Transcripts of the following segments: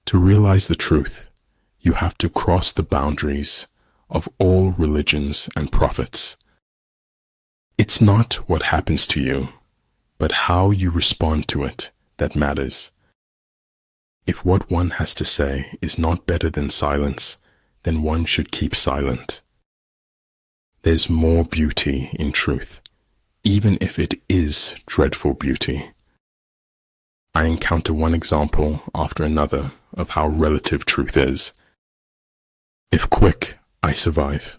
To realize the truth, you have to cross the boundaries of all religions and prophets. It's not what happens to you, but how you respond to it that matters. If what one has to say is not better than silence, then one should keep silent. There's more beauty in truth, even if it is dreadful beauty. I encounter one example after another of how relative truth is. If quick, I survive.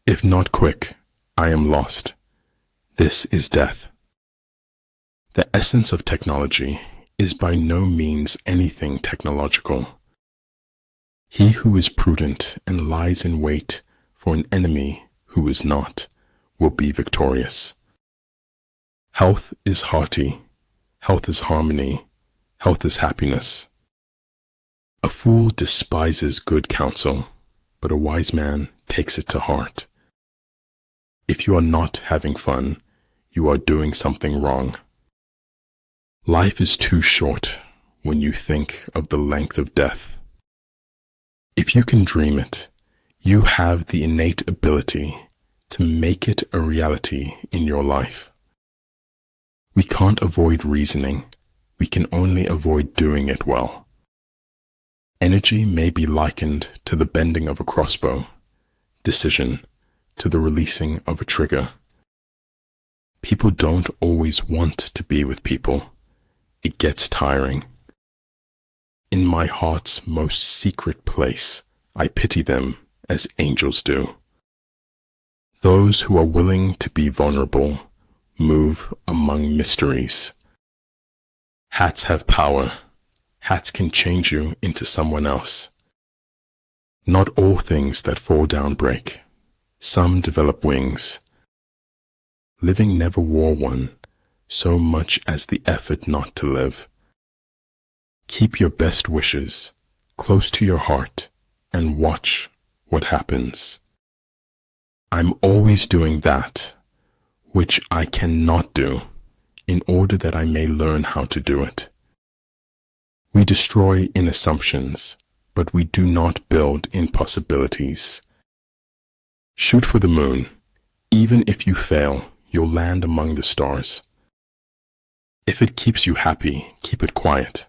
If not quick, I am lost. This is death. The essence of technology is by no means anything technological. He who is prudent and lies in wait for an enemy who is not will be victorious. Health is hearty. Health is harmony. Health is happiness. A fool despises good counsel, but a wise man takes it to heart. If you are not having fun, you are doing something wrong. Life is too short when you think of the length of death. If you can dream it, you have the innate ability to make it a reality in your life. We can't avoid reasoning. We can only avoid doing it well. Energy may be likened to the bending of a crossbow, decision to the releasing of a trigger. People don't always want to be with people. It gets tiring. In my heart's most secret place, I pity them as angels do. Those who are willing to be vulnerable move among mysteries. Hats have power. Hats can change you into someone else. Not all things that fall down break. Some develop wings. Living never wore one, so much as the effort not to live. Keep your best wishes close to your heart and watch what happens. I'm always doing that which I cannot do in order that I may learn how to do it. We destroy in assumptions, but we do not build in possibilities. Shoot for the moon. Even if you fail, you'll land among the stars. If it keeps you happy, keep it quiet.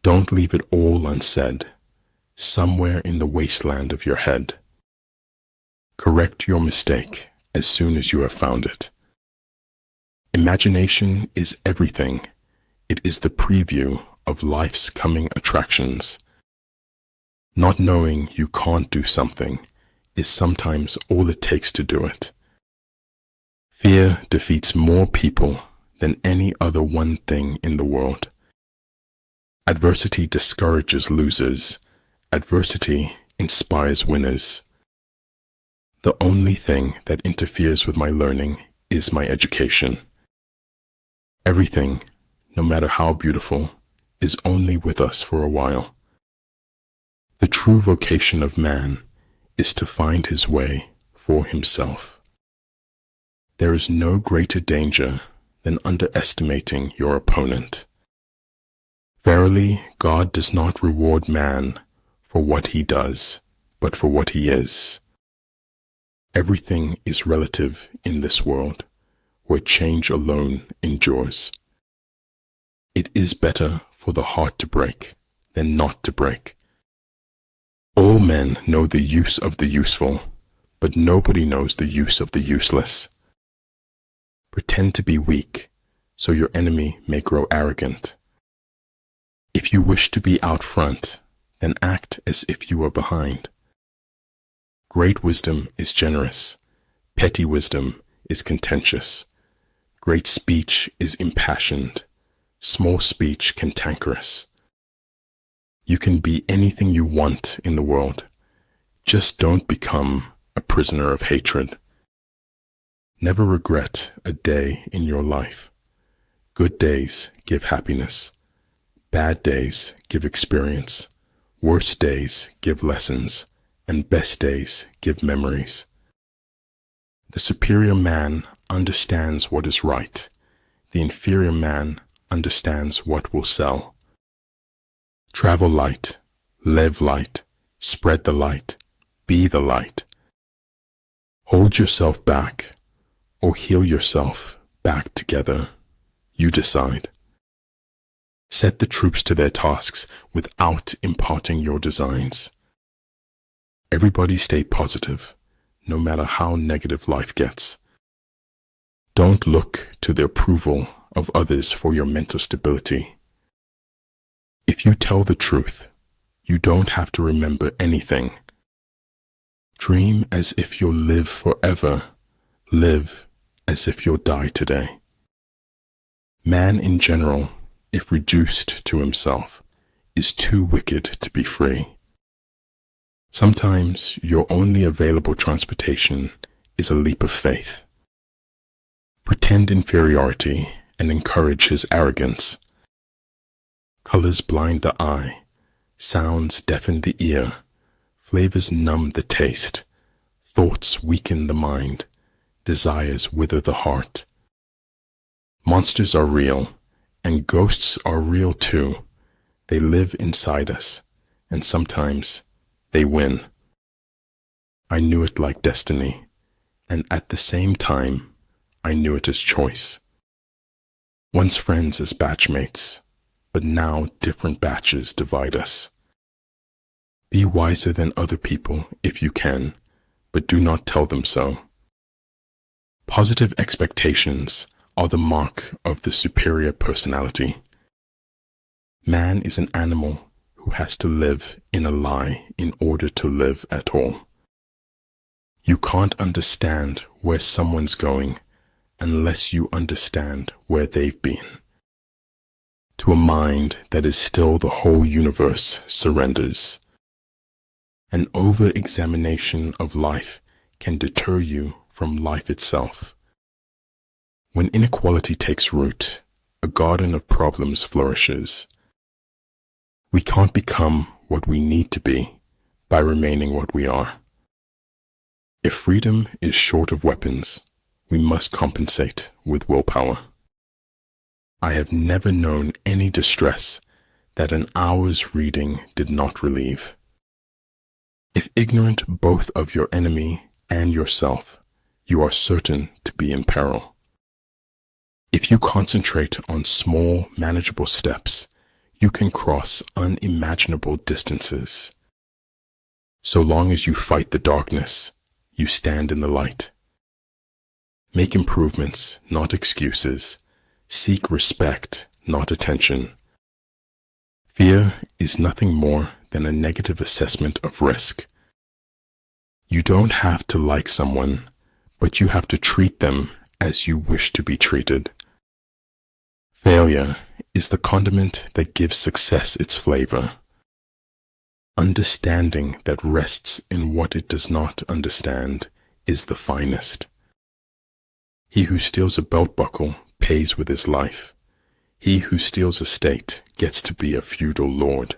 Don't leave it all unsaid, somewhere in the wasteland of your head. Correct your mistake as soon as you have found it. Imagination is everything. It is the preview of life's coming attractions. Not knowing you can't do something is sometimes all it takes to do it. Fear defeats more people than any other one thing in the world. Adversity discourages losers. Adversity inspires winners. The only thing that interferes with my learning is my education. Everything, no matter how beautiful, is only with us for a while. The true vocation of man is to find his way for himself. There is no greater danger than underestimating your opponent. Verily, God does not reward man for what he does, but for what he is. Everything is relative in this world, where change alone endures. It is better for the heart to break than not to break. All men know the use of the useful, but nobody knows the use of the useless. Pretend to be weak, so your enemy may grow arrogant. If you wish to be out front, then act as if you were behind. Great wisdom is generous. Petty wisdom is contentious. Great speech is impassioned. Small speech cantankerous. You can be anything you want in the world. Just don't become a prisoner of hatred. Never regret a day in your life. Good days give happiness. Bad days give experience. Worst days give lessons. And best days give memories. The superior man understands what is right. The inferior man understands what will sell. Travel light, live light, spread the light, be the light. Hold yourself back, or heal yourself back together. You decide. Set the troops to their tasks without imparting your designs. Everybody stay positive, no matter how negative life gets. Don't look to the approval of others for your mental stability. If you tell the truth, you don't have to remember anything. Dream as if you'll live forever. Live as if you'll die today. Man in general, if reduced to himself, is too wicked to be free. Sometimes your only available transportation is a leap of faith. Pretend inferiority and encourage his arrogance. Colors blind the eye, sounds deafen the ear, flavors numb the taste, thoughts weaken the mind, desires wither the heart. Monsters are real, and ghosts are real too. They live inside us, and sometimes they win. I knew it like destiny, and at the same time, I knew it as choice. Once friends as batchmates, but now different batches divide us. Be wiser than other people if you can, but do not tell them so. Positive expectations are the mark of the superior personality. Man is an animal who has to live in a lie in order to live at all. You can't understand where someone's going unless you understand where they've been. To a mind that is still, the whole universe surrenders. An over-examination of life can deter you from life itself. When inequality takes root, a garden of problems flourishes. We can't become what we need to be by remaining what we are. If freedom is short of weapons, we must compensate with willpower. I have never known any distress that an hour's reading did not relieve. If ignorant both of your enemy and yourself, you are certain to be in peril. If you concentrate on small, manageable steps, you can cross unimaginable distances. So long as you fight the darkness, you stand in the light. Make improvements, not excuses. Seek respect, not attention. Fear is nothing more than a negative assessment of risk. You don't have to like someone, but you have to treat them as you wish to be treated. Failure is the condiment that gives success its flavor. Understanding that rests in what it does not understand is the finest. He who steals a belt buckle pays with his life. He who steals a state gets to be a feudal lord.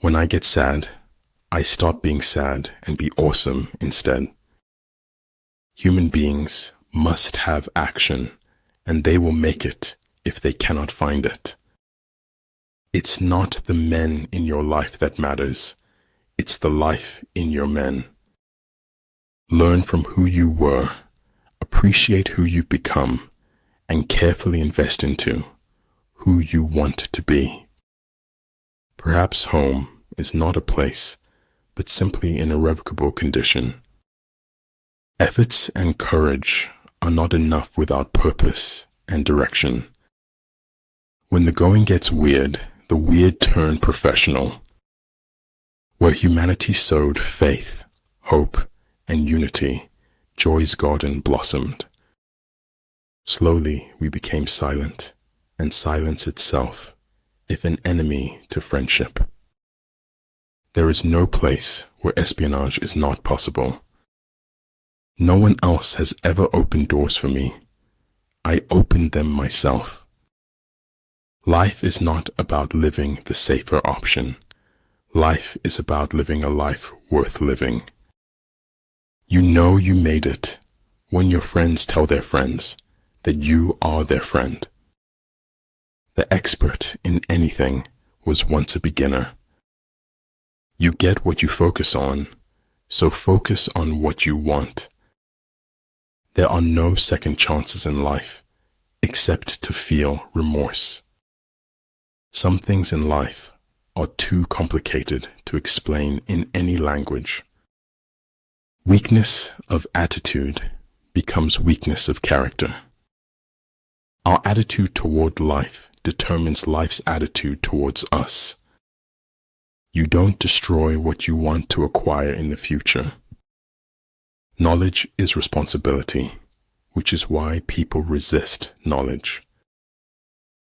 When I get sad, I stop being sad and be awesome instead. Human beings must have action, and they will make it if they cannot find it. It's not the men in your life that matters. It's the life in your men. Learn from who you were, appreciate who you've become, and carefully invest into who you want to be. Perhaps home is not a place, but simply an irrevocable condition. Efforts and courage are not enough without purpose and direction. When the going gets weird, the weird turn professional. Where humanity sowed faith, hope, and unity, joy's garden blossomed. Slowly we became silent, and silence itself, if an enemy to friendship. There is no place where espionage is not possible. No one else has ever opened doors for me. I opened them myself. Life is not about living the safer option. Life is about living a life worth living. You know you made it when your friends tell their friends that you are their friend. The expert in anything was once a beginner. You get what you focus on, so focus on what you want. There are no second chances in life, except to feel remorse. Some things in life are too complicated to explain in any language. Weakness of attitude becomes weakness of character. Our attitude toward life determines life's attitude towards us. You don't destroy what you want to acquire in the future. Knowledge is responsibility, which is why people resist knowledge.